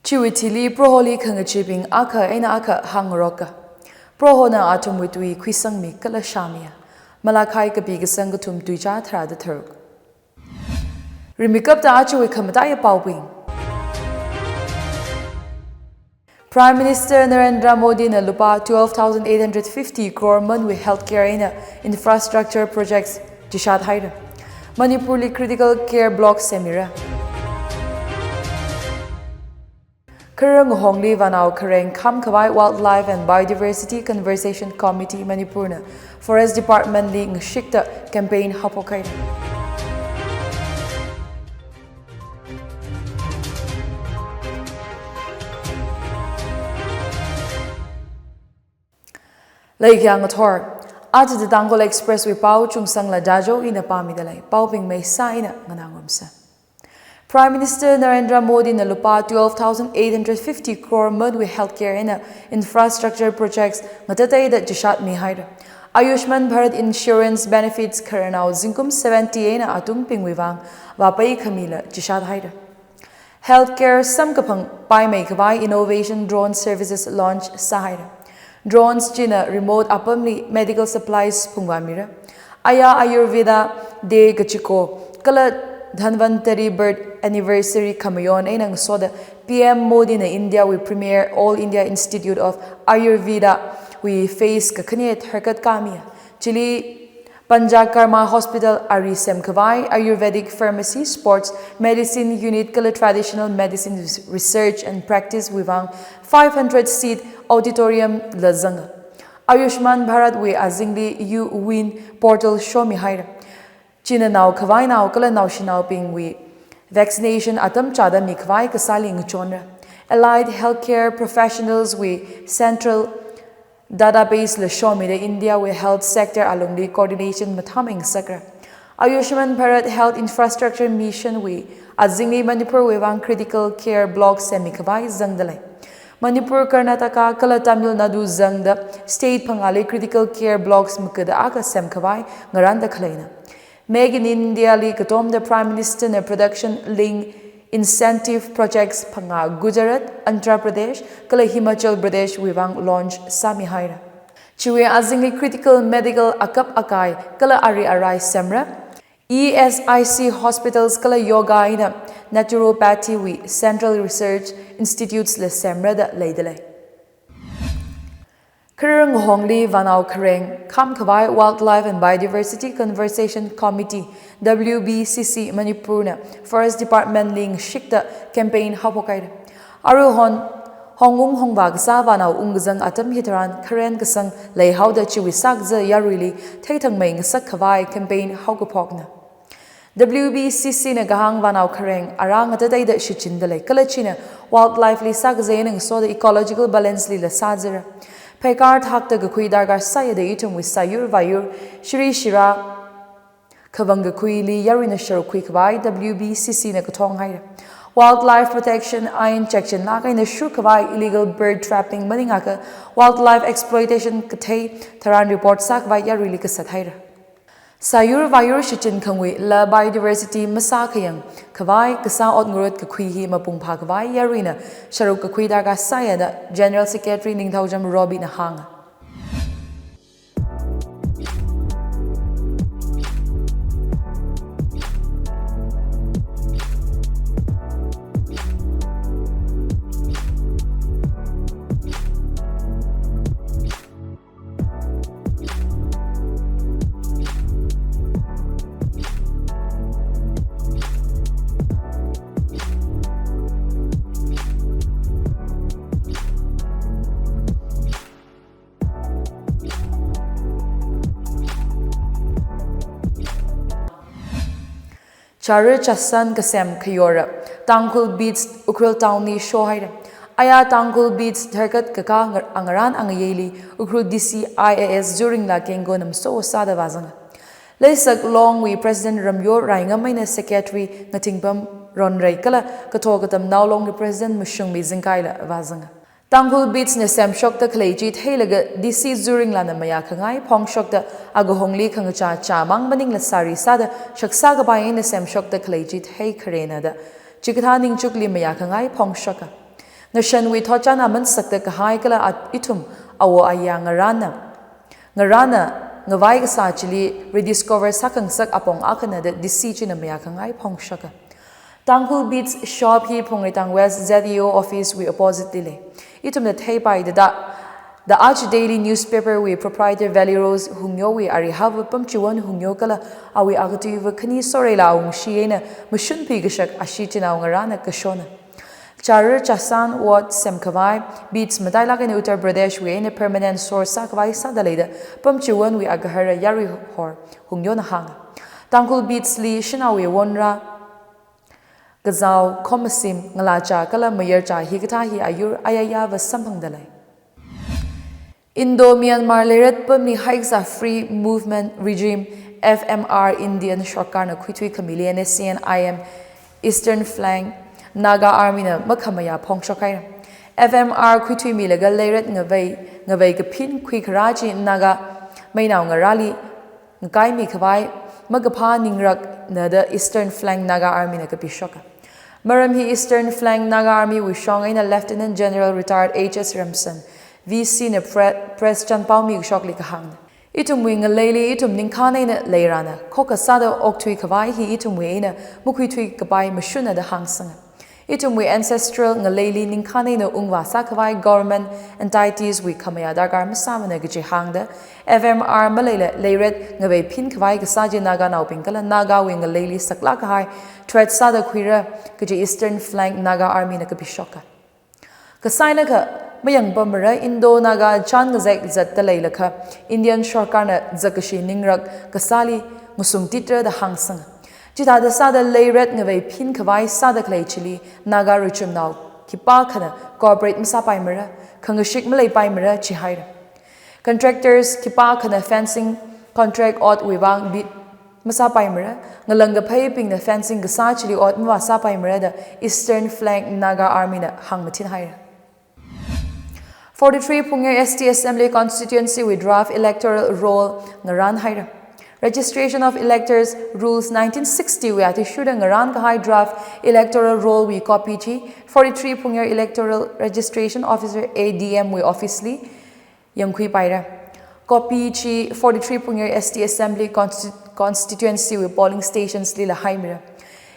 Chiwitili proholi khangachibing akha eina akha hangroka. Prohona atum witui kwisang mi kala shamia. Malakai kabiga sangatum tuija thra the thurg. Rimikap da achu khamataya pawing. Prime Minister Narendra Modi na lupa 12,850 crore manwi healthcare ina infrastructure projects jishat haida. Manipurli critical care block semira. Karang Hongli Vanau Kareng Kamkawai Wildlife and Biodiversity Conservation Committee Manipurna Forest Department li nningshiya campaign hapokai. Leikyang Thor at the Tangkhul Express with Pau Chungsangla Jajo in a Pamidalai, Pau Ping May Saina Ganangumsa. Prime Minister Narendra Modi na lupa 12,850 crore manwi healthcare ina infrastructure projects matatay da jishat mi haida. Ayushman Bharat insurance benefits karanao zinkum 70 ina atum ping wuivang vapai khamila jishat haida. Healthcare samkapang pai mikhavai innovation drone services launch sahaida. Drones china remote apamli medical supplies pungwamira. Aya Ayurveda de gachiko kala Dhanvantari birth anniversary kamayon ay nang soda PM Modi na India we premier All India Institute of Ayurveda we face kakaniet harkat kamiya. Chili Panjakarma Hospital Ari Mikhavai Ayurvedic Pharmacy Sports Medicine Unit Kala Traditional Medicine Research and Practice wuivang 500-seat auditorium lazanga. Ayushman Bharat we azingli you win portal show mi haida. China now kawai now kala now shinao ping we vaccination atam chada mikhavai kasali achon. Allied healthcare professionals we central database le show me the India we health sector alumni coordination mathaming sakra. Ayushman Bharat Health Infrastructure Mission we azingli Manipur wuivang critical care block mikhavai zangdalei. Manipur Karnataka kala Tamil Nadu zangda state pangali critical care blocks mukada aka mikhavai ngaranda khalei. Meg in India li katom the Prime Minister na production link incentive projects panga Gujarat, Andhra Pradesh, kala Himachal Pradesh wuivang launch sami haira. Chiwe azingli critical medical akap akai kala ari arai semra. ESIC hospitals kala yoga ina naturopathy we Central Research Institutes le semra da leisalala. Karang Hongli Vanau Kareng Kamkawai Wildlife and Biodiversity Conservation Committee WBCC Manipurna Forest Department li nngshiya campaign hapokai. Aruhon Hongung Hongbagsa Vanau Ungzang atam hitharan Karen Kasang lay how the chiwisakza yarili Taitang Ming Sakavai campaign haukapokna. WBCC na gahang Vanau Kareng arang ataday da shichindale kalachina wildlife li sakzain ang so the ecological balance li la sadzera. Pekar thakta gakui dargar saya de itum with sayur vayur shri shira kavangakui li yarina sharukui kawai WBCC na katong haira. Wildlife protection ayin section lakay na shurkawai illegal bird trapping maningaka wildlife exploitation katay taran report sakvai yarili kasat haira. Sayur vayur shichin kangwi la biodiversity masakayang kawai kasa ot ngurut kakui hi mapungpa kawai yarina sharuk kakui darga saya da General Secretary Ningthaujam Robi na hanga. Charu chasan kasem kayora Tangkhul beats ukril towni shohaira. Aya Tangkhul beats tharkat kaka angaran angayeli ukril DC IAS during la kengo nam so sada wazanga. Leisak long we President Ramyo Raingamay na Secretary ngatingpam Ronray kala katogatam now long the President Mushung Mizingkaila wazanga. Tangkhul beats na sem shok ta khalei theilaga DC during la na maya khangai phong shok ta agohongli khangcha chamang maning la sari sada shaksa ga bai na sem shok ta khalei thei kharena da chikatha ningchukli maya khangai phong shoka Nashan we thocha na man sakta kahai kala at itum awo aya ngarana ngawai ka sa chili rediscover sakang sak apong akana de disi na maya kangai phong shaka. Tangkhul Beats shop hi Pongritang West ZEO office we opposite dile. Itum the Taipai the Arch Daily newspaper we proprietor Valeros Hungyo we ari have pamchuan Hungyo kala awi agatu khani sore la ung shiena mushun pigashak ashichina ngarana kashona. Charir Chasan Wat Mikhavai Beats maleilak in Uttar Pradesh we in a permanent source sakvai sadaleda pamchuan we agahara yari hor Hungyo na hang. Tangkhul Beats li shinawi wonra Gazao Komasim Ngalacha Kala Mayercha Hikatahi Ayur Ayaya was Sampangdalai. Indo Myanmar Leret Pumni Haigsa Free Movement Regime FMR Indian Shorkana Kwitui Chameleon CNIM Eastern Flank Naga Army na Makamaya Pongshokai FMR Kwitui Milaga Leret Ngavei Kapin Kwikaraji Naga Mainau Ngarali Ngai Mikhavai Magapa Ningrak na the Eastern Flank Naga Army na Kapishoka. Maramhi Eastern Flank Naga Army with Shongaina Lieutenant General retired H.S. Ramson, VC na Press Chanpao Mi Shokli Kahang. Itum wing a lady, itum ninkane na leirana, Koka Sada Oktui Kavai, he itum weina, Mukwitui Kabai Mashuna the Hangsang. Itum we ancestral ngaleli ninkane na ungwa sakavai government entities we kamaya dagar masamana gaji hangda, FMR Malayla Leiret Ngave Pin Kavai Kasaji Naga Naupingala Naga wing a lady saklakahai, Tread Sada Quira gaji Eastern Flank Naga Army na Kapishoka. Kasainaka Mayang Bamara Indo Naga Changazek Zat Dalailaka Indian Shorkana Zakashi Ningrak Kasali Musung Titra the Hangsang. Jita the Sada Leiret Ngave Pin Kavai Sada Clay Chili Naga Richum now Kipakana Corporate Msapai Mara Kangashik Malay Pai Mara Chihaira. Contractors Kipakana fencing contract ot wuivang bit Masapai Mara Ngalangapay ping the fencing Gasachili ot Mwasapai Mara the Eastern Flank Naga Army na Hangmatin Haira. 43 Pungyer ST Assembly constituency with draft electoral roll Ngaran Haira. Registration of electors rules 1960 we at issued a Ngaran Kahai draft electoral roll we copy chi 43 Pungyer electoral registration officer ADM we officially Yangkui Paira. Copy chi 43 Pungyer ST Assembly constituency with polling stations Lila Haimira.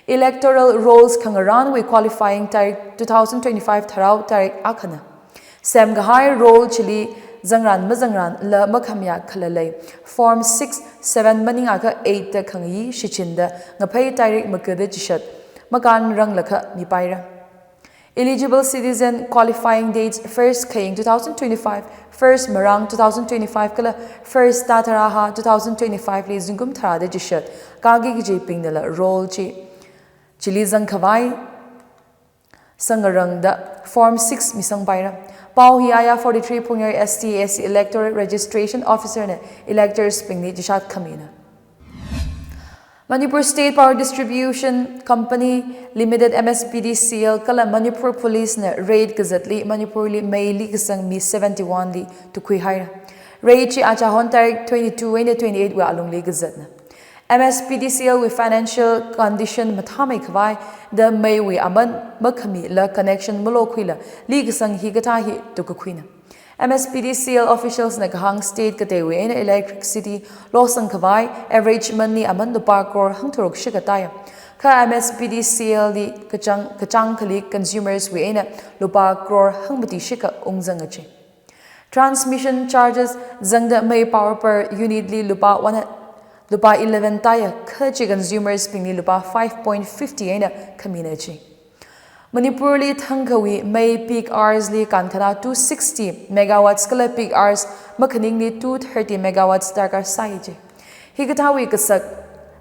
Electoral rolls Kangaran we qualifying Tarik 2025 Tharau Tarik Akana. Sam Gahai roll chili Zangran Mazangran La Makamya Khalei Form 6 7 Maningaka 8 the Kangi Shichinda Ngapay Tarik Makada Chishat Makan Ranglaka Mipaira. Eligible citizen qualifying dates 1st Kaying 2025, 1st Marang 2025 kala 1st Tataraha 2025 li Zungum Tarada Jishat Kagi Gijiping de la roll chi Chili Zangkavai Sangarangda Form 6 Misang Paira. Pau Hiaya 43 Pungyer STS Electoral Registration Officer na electors pingni Jishat Kamina. Manipur State Power Distribution Company Limited MSPDCL kala Manipur Police na raid kazatli Manipur li May li kasang mi 71 li tukui haira. Raid chi achon tarik 22 and 28 wa alung li kazat na. MSPDCL with financial condition mathame kawai the May we aman makami la connection mulokwila li kasang higatahi tukukwina. MSPDCL officials na kahang state katewe in electricity losang kawai average money aman do parkor hangturok shikataya. Ka MSPDCL di kachang kalik consumers we in lupa crore hangmati shika ungzangachi. Transmission charges zangda May power per unit li lupa 11 taya kachi consumers pingli lupa 5.50 aina kaminachi. Manipur li Thangkawi May peak hours li kankana 260 megawatts kala peak hours makaning li 230 megawatts darkar saiji. Higatawi kasak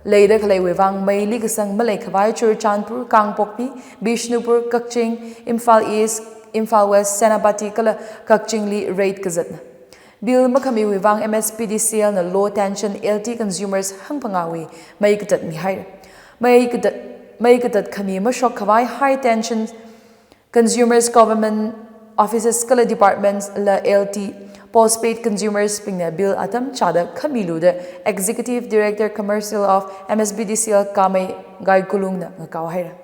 leida khalei wuivang May li kasang maleilak Churchandpur Kangpokpi Bishnupur Kakching Imphal East Imphal West Senapati kala Kakching li raid kazatna. Bill makami wuivang MSPDCL na low tension LT consumers hangpangawi may katat mihair. May katat kami mashok kawai high tension consumers government offices kala departments la LT postpaid consumers pingna bill atam chada kamilu the executive director commercial of MSPDCL Amei Gai Kulung na ngakaw haira.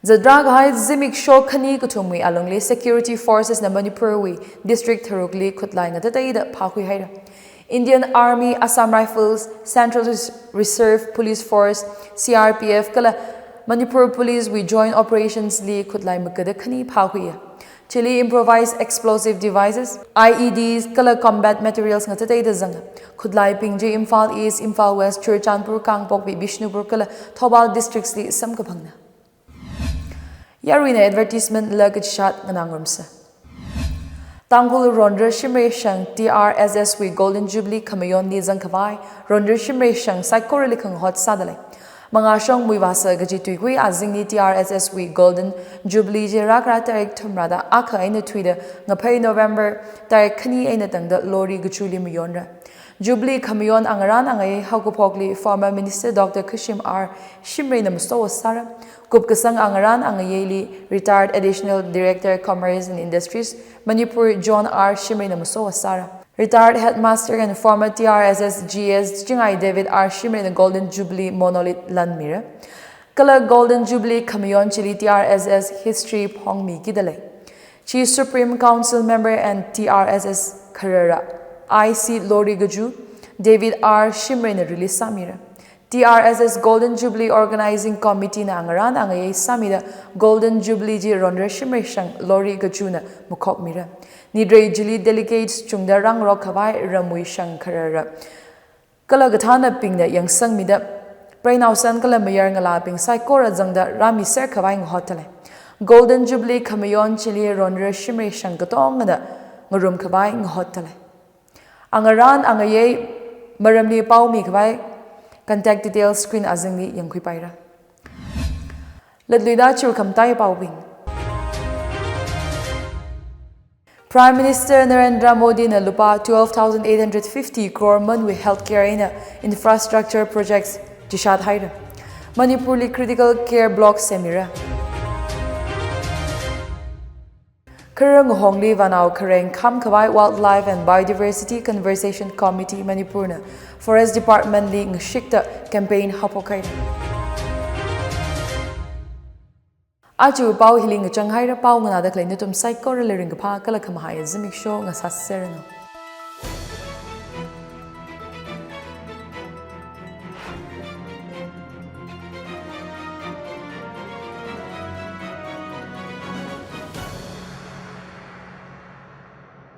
Zadrag hai zimik show khani kuthumui alongli security forces na Manipurwi district tharukli khutlai nga tatai da phakhui haira. Indian Army, Assam Rifles, Central Reserve Police Force, CRPF kala Manipur Police we join operations li khutlai makada khani phakhui. Chile improvised explosive devices, IEDs, kala combat materials nga tatai da zanga. Khutlai pingji Imphal East, Imphal West, Churchandpur, Kangpokpi, Bishnupur kala Thobal districts li samkapangna. Yarwina advertisement luggage shot nganangramsa. Tangkhul Rondra Shimre Shang TRSS we Golden Jubilee Kamayon ni Zangkavai Rondra Shimre Shang saikorali khang hot sadale. Mga shong muivasa gaji tuigui azing ni TRSS we Golden Jubilee je rakra tarik tumrada aka aina tuida ngapai November tarik khani aina tangda lori gachuli miyonra. Jubilee Kamayon angaran angay haukupokli former Minister Dr. Kashim R. Shimre na mustawa sara. Kupkasang angaran angayeli retired Additional Director Commerce and Industries Manipur John R. Shimre na mustawa sara. Retired Headmaster and former TRSS GS Jingay David R. Shimre na Golden Jubilee Monolith Landmira. Kala Golden Jubilee Kamayon Chili TRSS History Pongmi Kidalei. Chief Supreme Council Member and TRSS Karara. IC Lori Gaju, David R. Shimre na release Samira. TRSS Golden Jubilee Organizing Committee na angaran angayay Samira Golden Jubilee ji Rondra Shimre Shang Lori Gaju na Mukok Mira. Nidre Jili Delegates Chungda Rang Rokhavai Ramui Shang Karara. Kala Gathana Ping na Yang Sang Mida. Prainaw San Kala Mayar Ngalaping Saikora Zangda Rami Ser Kavai Hotale. Golden Jubilee Kamayon Chili Rondra Shimre Shang Gatong na Ngarum Kavai Hotale. Angaran angayay maramli pau mikhavai contact details screen azingli yangkhui paira. Ladluida churkamtai paubing. Prime Minister Narendra Modi na lupa 12,850 crore manwi healthcare ina infrastructure projects jishat haira. Manipurli critical care block semira. Karang Hongli Vanau Kareng Kam Kawai Wildlife and Biodiversity Conversation Committee Manipurna Forest Department Li Ngshikta Campaign Hapokai. Aju Pau Hiling Changhaira Pau Ngana Clay Nathum saikorali ring pa kala kamahaya zimik show nga saserno.